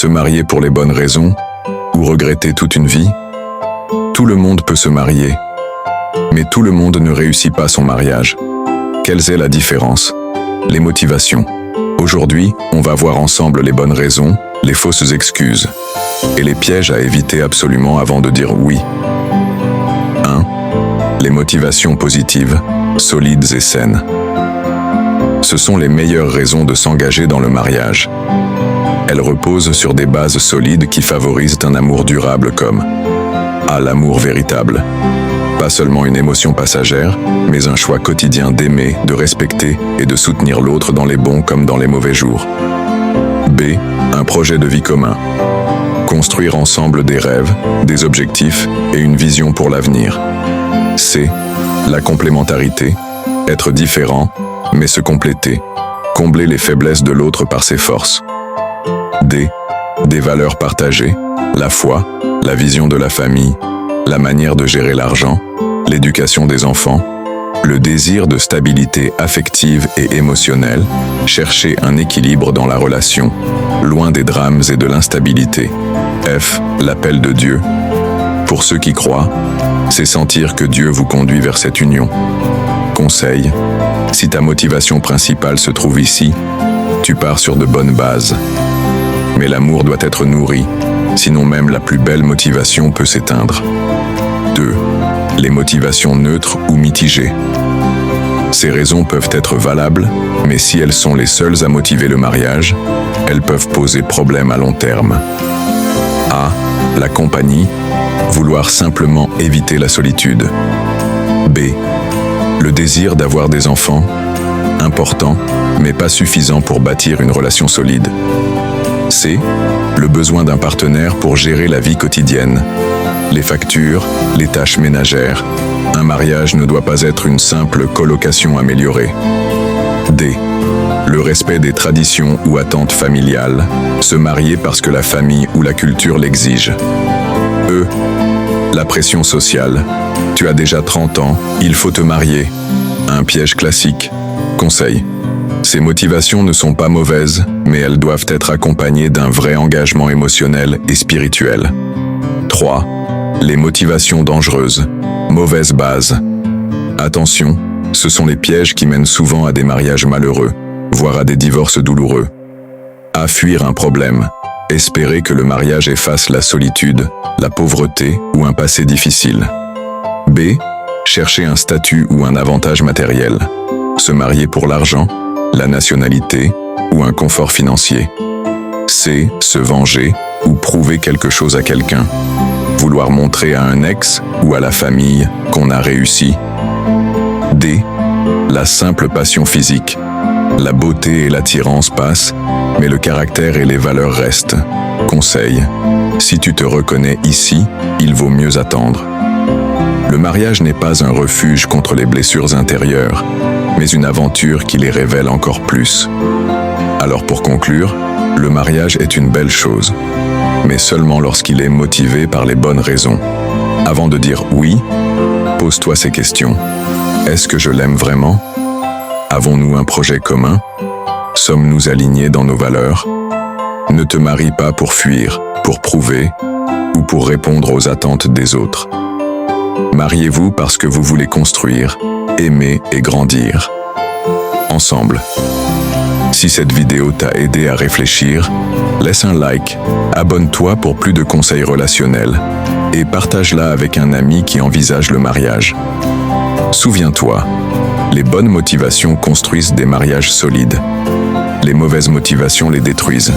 Se marier pour les bonnes raisons ou regretter toute une vie? Tout le monde peut se marier, mais tout le monde ne réussit pas son mariage. Quelle est la différence? Les motivations. Aujourd'hui, on va voir ensemble les bonnes raisons, les fausses excuses et les pièges à éviter absolument avant de dire oui. 1. Les motivations positives, solides et saines. Ce sont les meilleures raisons de s'engager dans le mariage. Elles reposent sur des bases solides qui favorisent un amour durable comme l'amour véritable. Pas seulement une émotion passagère, mais un choix quotidien d'aimer, de respecter et de soutenir l'autre dans les bons comme dans les mauvais jours. B. Un projet de vie commun. Construire ensemble des rêves, des objectifs et une vision pour l'avenir. C. La complémentarité. Être différent, mais se compléter. Combler les faiblesses de l'autre par ses forces. D. Des valeurs partagées. La foi, la vision de la famille, la manière de gérer l'argent, l'éducation des enfants, le désir de stabilité affective et émotionnelle, chercher un équilibre dans la relation, loin des drames et de l'instabilité. F. L'appel de Dieu. Pour ceux qui croient, c'est sentir que Dieu vous conduit vers cette union. Conseil, si ta motivation principale se trouve ici, tu pars sur de bonnes bases. Mais l'amour doit être nourri, sinon même la plus belle motivation peut s'éteindre. 2. Les motivations neutres ou mitigées. Ces raisons peuvent être valables, mais si elles sont les seules à motiver le mariage, elles peuvent poser problème à long terme. A. La compagnie, vouloir simplement éviter la solitude. B. Le désir d'avoir des enfants, important, mais pas suffisant pour bâtir une relation solide. C. Le besoin d'un partenaire pour gérer la vie quotidienne. Les factures, les tâches ménagères. Un mariage ne doit pas être une simple colocation améliorée. D. Le respect des traditions ou attentes familiales. Se marier parce que la famille ou la culture l'exige. E. La pression sociale. Tu as déjà 30 ans, il faut te marier. Un piège classique. Conseil. Ces motivations ne sont pas mauvaises, mais elles doivent être accompagnées d'un vrai engagement émotionnel et spirituel. 3. Les motivations dangereuses. Mauvaise base. Attention, ce sont les pièges qui mènent souvent à des mariages malheureux, voire à des divorces douloureux. A. Fuir un problème. Espérer que le mariage efface la solitude, la pauvreté ou un passé difficile. B. Chercher un statut ou un avantage matériel. Se marier pour l'argent, la nationalité ou un confort financier. C. Se venger ou prouver quelque chose à quelqu'un. Vouloir montrer à un ex ou à la famille qu'on a réussi. D. La simple passion physique. La beauté et l'attirance passent, mais le caractère et les valeurs restent. Conseil. Si tu te reconnais ici, il vaut mieux attendre. Le mariage n'est pas un refuge contre les blessures intérieures, mais une aventure qui les révèle encore plus. Alors pour conclure, le mariage est une belle chose, mais seulement lorsqu'il est motivé par les bonnes raisons. Avant de dire oui, pose-toi ces questions. Est-ce que je l'aime vraiment? Avons-nous un projet commun? Sommes-nous alignés dans nos valeurs? Ne te marie pas pour fuir, pour prouver ou pour répondre aux attentes des autres. Mariez-vous parce que vous voulez construire, aimer et grandir. Ensemble. Si cette vidéo t'a aidé à réfléchir, laisse un like, abonne-toi pour plus de conseils relationnels et partage-la avec un ami qui envisage le mariage. Souviens-toi, les bonnes motivations construisent des mariages solides. Les mauvaises motivations les détruisent.